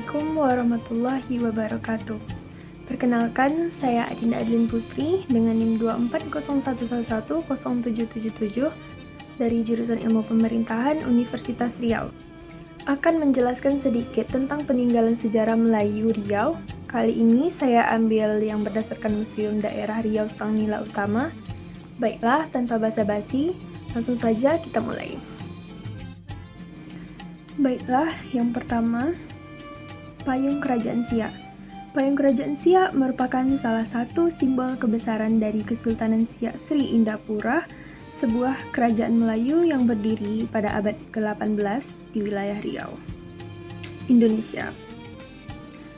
Assalamualaikum warahmatullahi wabarakatuh. Perkenalkan, saya Adinda Adlin Putri dengan NIM 24011107777 dari jurusan Ilmu Pemerintahan Universitas Riau. Akan menjelaskan sedikit tentang peninggalan sejarah Melayu Riau. Kali ini saya ambil yang berdasarkan Museum Daerah Riau Sang Nila Utama. Baiklah, tanpa basa-basi, langsung saja kita mulai. Baiklah, yang pertama, Payung Kerajaan Siak. Payung Kerajaan Siak merupakan salah satu simbol kebesaran dari Kesultanan Siak Sri Indapura, sebuah kerajaan Melayu yang berdiri pada abad ke-18 di wilayah Riau, Indonesia.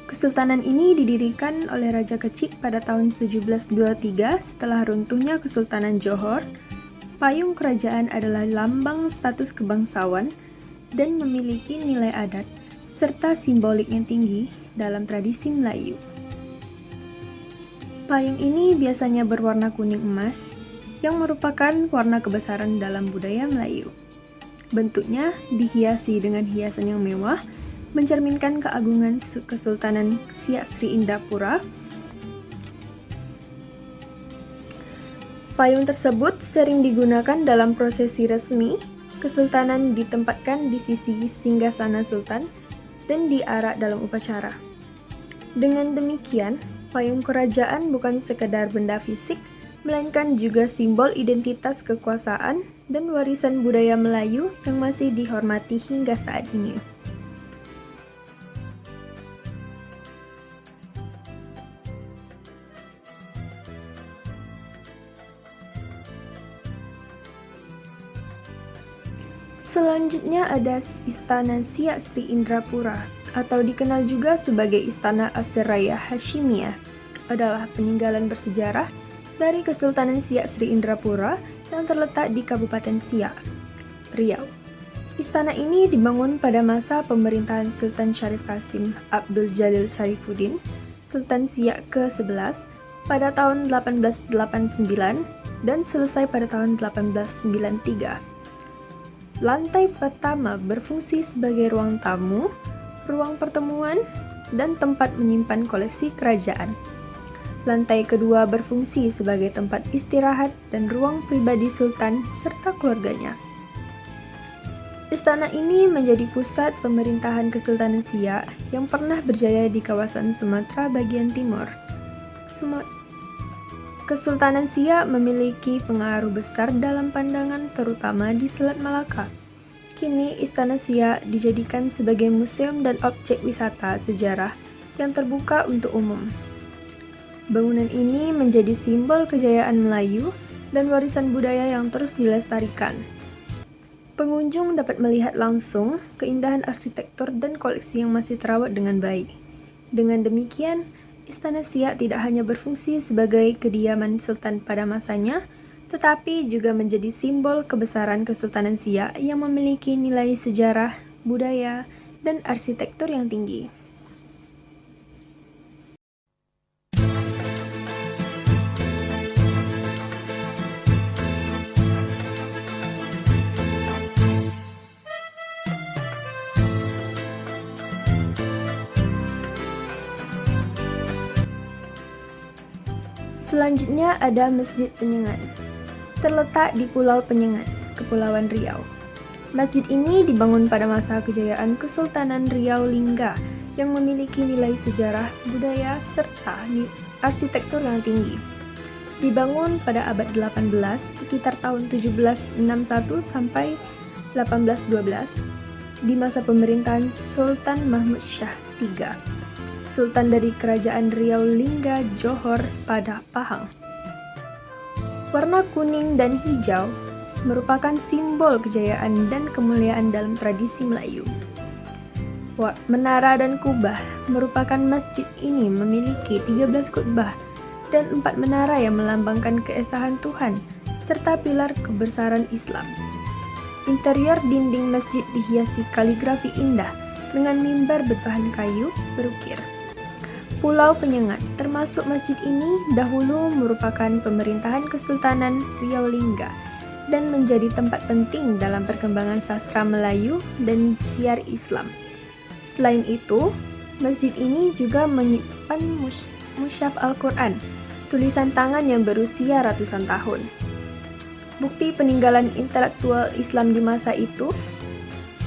Kesultanan ini didirikan oleh Raja Kecik pada tahun 1723 setelah runtuhnya Kesultanan Johor. Payung kerajaan adalah lambang status kebangsawan dan memiliki nilai adat serta simbolik yang tinggi dalam tradisi Melayu. Payung ini biasanya berwarna kuning emas, yang merupakan warna kebesaran dalam budaya Melayu. Bentuknya dihiasi dengan hiasan yang mewah, mencerminkan keagungan Kesultanan Siak Sri Indapura. Payung tersebut sering digunakan dalam prosesi resmi. Kesultanan ditempatkan di sisi singgasana sultan dan diarak dalam upacara. Dengan demikian, payung kerajaan bukan sekedar benda fisik, melainkan juga simbol identitas kekuasaan dan warisan budaya Melayu yang masih dihormati hingga saat ini. Selanjutnya ada Istana Siak Sri Indrapura, atau dikenal juga sebagai Istana Asyiraya Hashimiyah, adalah peninggalan bersejarah dari Kesultanan Siak Sri Indrapura yang terletak di Kabupaten Siak, Riau. Istana ini dibangun pada masa pemerintahan Sultan Syarif Qasim Abdul Jalil Syarifuddin, Sultan Siak ke-11 pada tahun 1889 dan selesai pada tahun 1893. Lantai pertama berfungsi sebagai ruang tamu, ruang pertemuan, dan tempat menyimpan koleksi kerajaan. Lantai kedua berfungsi sebagai tempat istirahat dan ruang pribadi sultan serta keluarganya. Istana ini menjadi pusat pemerintahan Kesultanan Siak yang pernah berjaya di kawasan Sumatera bagian timur. Kesultanan Siak memiliki pengaruh besar dalam pandangan terutama di Selat Malaka. Kini Istana Siak dijadikan sebagai museum dan objek wisata sejarah yang terbuka untuk umum. Bangunan ini menjadi simbol kejayaan Melayu dan warisan budaya yang terus dilestarikan. Pengunjung dapat melihat langsung keindahan arsitektur dan koleksi yang masih terawat dengan baik. Dengan demikian, Istana Siak tidak hanya berfungsi sebagai kediaman sultan pada masanya, tetapi juga menjadi simbol kebesaran Kesultanan Siak yang memiliki nilai sejarah, budaya, dan arsitektur yang tinggi. Selanjutnya ada Masjid Penyengat. Terletak di Pulau Penyengat, Kepulauan Riau. Masjid ini dibangun pada masa kejayaan Kesultanan Riau Lingga yang memiliki nilai sejarah, budaya, serta arsitektur yang tinggi. Dibangun pada abad 18, sekitar tahun 1761 sampai 1812, di masa pemerintahan Sultan Mahmud Shah III. Sultan dari Kerajaan Riau Lingga Johor pada Pahang. Warna kuning dan hijau merupakan simbol kejayaan dan kemuliaan dalam tradisi Melayu. Menara dan kubah merupakan masjid ini memiliki 13 kubah dan 4 menara yang melambangkan keesahan Tuhan serta pilar kebesaran Islam. Interior dinding masjid dihiasi kaligrafi indah dengan mimbar berbahan kayu berukir. Pulau Penyengat, termasuk masjid ini, dahulu merupakan pemerintahan Kesultanan Riau Lingga dan menjadi tempat penting dalam perkembangan sastra Melayu dan siar Islam. Selain itu, Masjid ini juga menyimpan mushaf Al-Quran, tulisan tangan yang berusia ratusan tahun. Bukti peninggalan intelektual Islam di masa itu,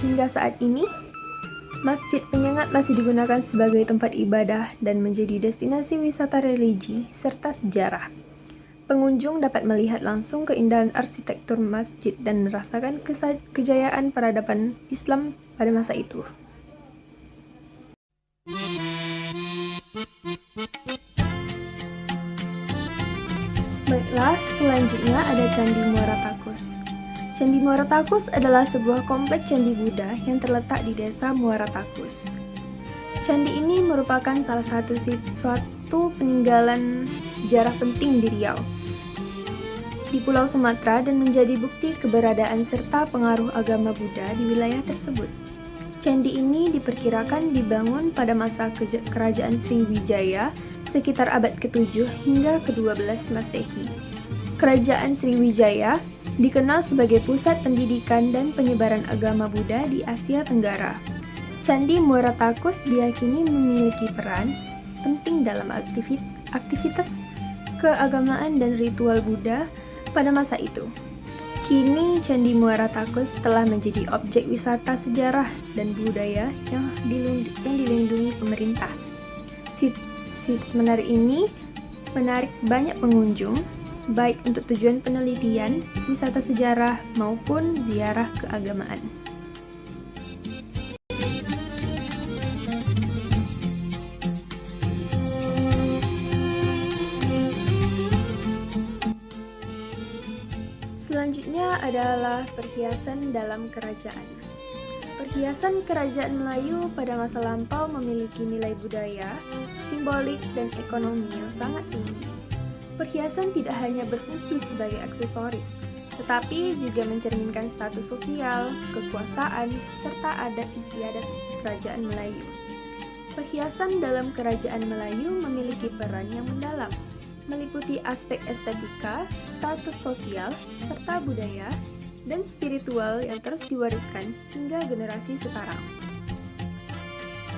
hingga saat ini, Masjid Penyengat masih digunakan sebagai tempat ibadah dan menjadi destinasi wisata religi serta sejarah. Pengunjung dapat melihat langsung keindahan arsitektur masjid dan merasakan kejayaan peradaban Islam pada masa itu. Baiklah, selanjutnya ada Candi Muara Takus. Candi Muara Takus adalah sebuah kompleks candi Buddha yang terletak di desa Muara Takus. Candi ini merupakan salah satu suatu peninggalan sejarah penting di Riau, di Pulau Sumatera, dan menjadi bukti keberadaan serta pengaruh agama Buddha di wilayah tersebut. Candi ini diperkirakan dibangun pada masa kerajaan Sriwijaya sekitar abad ke-7 hingga ke-12 Masehi. Kerajaan Sriwijaya dikenal sebagai pusat pendidikan dan penyebaran agama Buddha di Asia Tenggara. Candi Muara Takus diyakini memiliki peran penting dalam aktivitas keagamaan dan ritual Buddha pada masa itu. Kini Candi Muara Takus telah menjadi objek wisata sejarah dan budaya yang dilindungi pemerintah. Situs menarik ini menarik banyak pengunjung, baik untuk tujuan penelitian, wisata sejarah, maupun ziarah keagamaan. Selanjutnya adalah perhiasan dalam kerajaan. Perhiasan kerajaan Melayu pada masa lampau memiliki nilai budaya, simbolik, dan ekonomi yang sangat tinggi. Perhiasan tidak hanya berfungsi sebagai aksesoris, tetapi juga mencerminkan status sosial, kekuasaan, serta adat istiadat kerajaan Melayu. Perhiasan dalam kerajaan Melayu memiliki peran yang mendalam, meliputi aspek estetika, status sosial, serta budaya, dan spiritual yang terus diwariskan hingga generasi sekarang.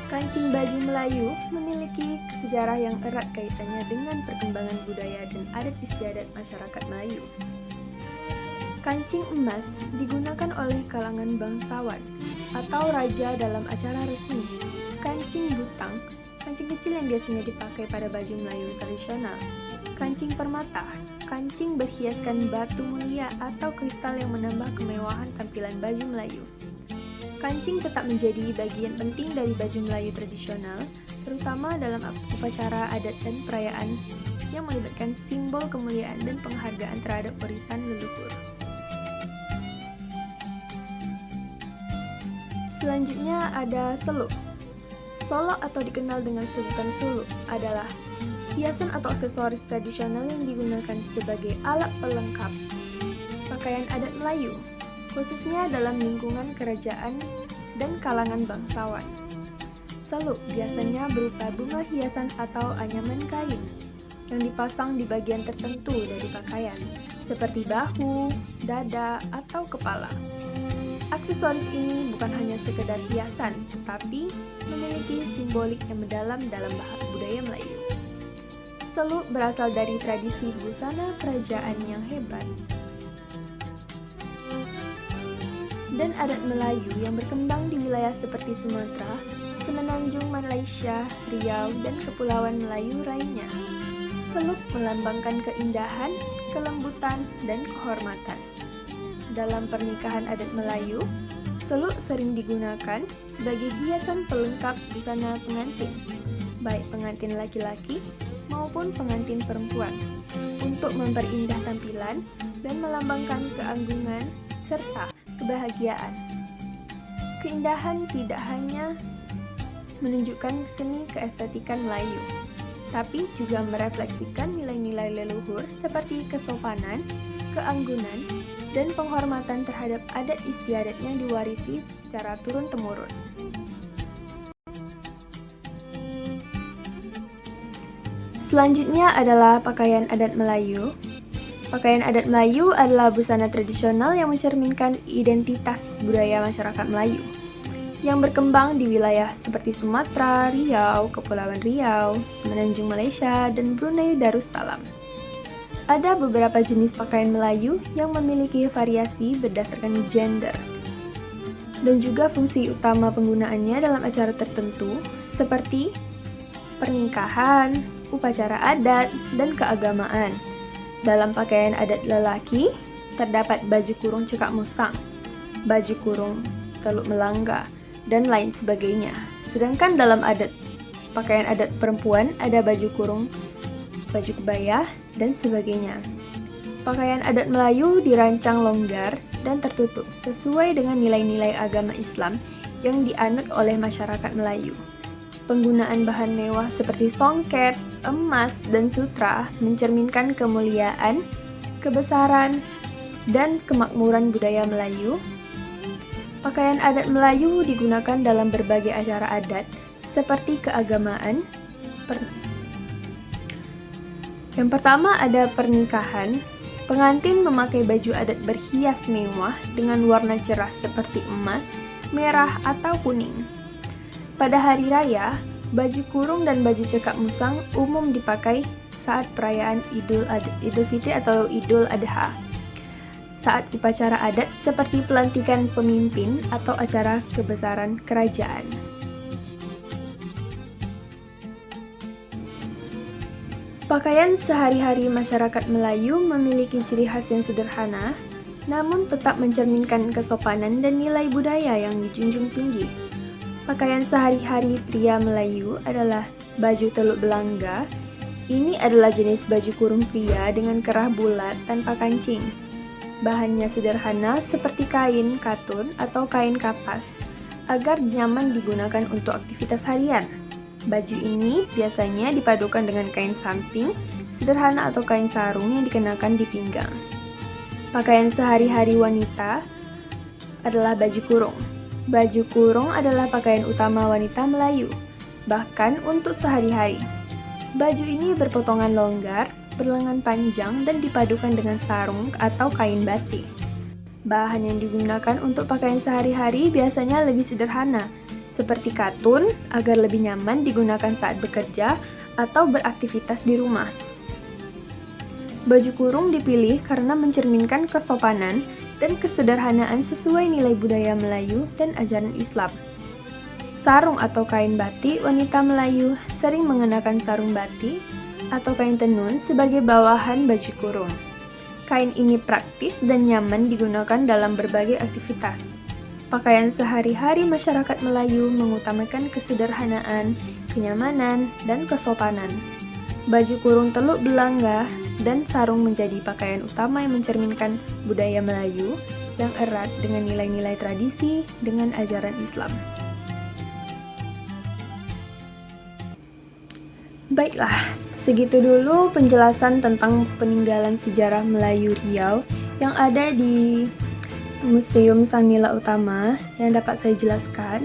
Kancing baju Melayu memiliki sejarah yang erat kaitannya dengan perkembangan budaya dan adat istiadat masyarakat Melayu. Kancing emas digunakan oleh kalangan bangsawan atau raja dalam acara resmi. Kancing butang, kancing kecil yang biasanya dipakai pada baju Melayu tradisional. Kancing permata, kancing berhiaskan batu mulia atau kristal yang menambah kemewahan tampilan baju Melayu. Kancing tetap menjadi bagian penting dari baju Melayu tradisional, terutama dalam upacara adat dan perayaan yang melibatkan simbol kemuliaan dan penghargaan terhadap warisan leluhur. Selanjutnya ada seluk. Solok atau dikenal dengan sebutan suluk adalah hiasan atau aksesoris tradisional yang digunakan sebagai alat pelengkap pakaian adat Melayu, khususnya dalam lingkungan kerajaan dan kalangan bangsawan. Seluk biasanya berupa bunga hiasan atau anyaman kain yang dipasang di bagian tertentu dari pakaian, seperti bahu, dada, atau kepala. Aksesoris ini bukan hanya sekedar hiasan, tetapi memiliki simbolik yang mendalam dalam budaya Melayu. Seluk berasal dari tradisi busana kerajaan yang hebat dan adat Melayu yang berkembang di wilayah seperti Sumatera, Semenanjung Malaysia, Riau, dan Kepulauan Melayu lainnya. Seluk melambangkan keindahan, kelembutan, dan kehormatan. Dalam pernikahan adat Melayu, seluk sering digunakan sebagai hiasan pelengkap busana pengantin, baik pengantin laki-laki maupun pengantin perempuan, untuk memperindah tampilan dan melambangkan keagungan serta kebahagiaan. Keindahan tidak hanya menunjukkan seni keestetikan Melayu, tapi juga merefleksikan nilai-nilai leluhur seperti kesopanan, keanggunan, dan penghormatan terhadap adat istiadat yang diwarisi secara turun-temurun. Selanjutnya adalah pakaian adat Melayu. Pakaian adat Melayu adalah busana tradisional yang mencerminkan identitas budaya masyarakat Melayu. yang berkembang di wilayah seperti Sumatera, Riau, Kepulauan Riau, Semenanjung Malaysia, dan Brunei Darussalam. Ada beberapa jenis pakaian Melayu yang memiliki variasi berdasarkan gender dan juga fungsi utama penggunaannya dalam acara tertentu seperti pernikahan, upacara adat, dan keagamaan. Dalam pakaian adat lelaki, terdapat baju kurung cekak musang, baju kurung teluk melangga, dan lain sebagainya. Sedangkan dalam pakaian adat perempuan ada baju kurung, baju kebaya, dan sebagainya. Pakaian adat Melayu dirancang longgar dan tertutup sesuai dengan nilai-nilai agama Islam yang dianut oleh masyarakat Melayu. Penggunaan bahan mewah seperti songket, emas, dan sutra mencerminkan kemuliaan, kebesaran, dan kemakmuran budaya Melayu. Pakaian adat Melayu digunakan dalam berbagai acara adat seperti keagamaan. Yang pertama ada pernikahan. Pengantin memakai baju adat berhias mewah dengan warna cerah seperti emas, merah, atau kuning. Pada hari raya, baju kurung dan baju cekak musang umum dipakai saat perayaan Idul Fitri atau Idul Adha. Saat upacara adat seperti pelantikan pemimpin atau acara kebesaran kerajaan. Pakaian sehari-hari masyarakat Melayu memiliki ciri khas yang sederhana, namun tetap mencerminkan kesopanan dan nilai budaya yang dijunjung tinggi. Pakaian sehari-hari pria Melayu adalah baju teluk belangga. Ini adalah jenis baju kurung pria dengan kerah bulat tanpa kancing. Bahannya sederhana seperti kain katun atau kain kapas, agar nyaman digunakan untuk aktivitas harian. Baju ini biasanya dipadukan dengan kain samping, sederhana atau kain sarung yang dikenakan di pinggang. Pakaian sehari-hari wanita adalah baju kurung. Baju kurung adalah pakaian utama wanita Melayu, bahkan untuk sehari-hari. Baju ini berpotongan longgar, berlengan panjang, dan dipadukan dengan sarung atau kain batik. Bahan yang digunakan untuk pakaian sehari-hari biasanya lebih sederhana, seperti katun agar lebih nyaman digunakan saat bekerja atau beraktivitas di rumah. Baju kurung dipilih karena mencerminkan kesopanan dan kesederhanaan sesuai nilai budaya Melayu dan ajaran Islam. Sarung atau kain batik, wanita Melayu sering mengenakan sarung batik atau kain tenun sebagai bawahan baju kurung. Kain ini praktis dan nyaman digunakan dalam berbagai aktivitas. Pakaian sehari-hari masyarakat Melayu mengutamakan kesederhanaan, kenyamanan, dan kesopanan. Baju kurung teluk belangga dan sarung menjadi pakaian utama yang mencerminkan budaya Melayu yang erat dengan nilai-nilai tradisi dengan ajaran Islam. Baiklah, segitu dulu penjelasan tentang peninggalan sejarah Melayu Riau yang ada di Museum Sang Nila Utama yang dapat saya jelaskan.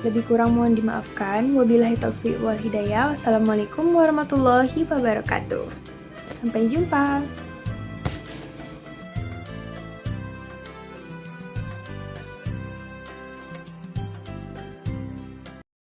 Lebih kurang mohon dimaafkan. Wabillahi taufiq wal hidayah. Wassalamualaikum warahmatullahi wabarakatuh. Sampai jumpa.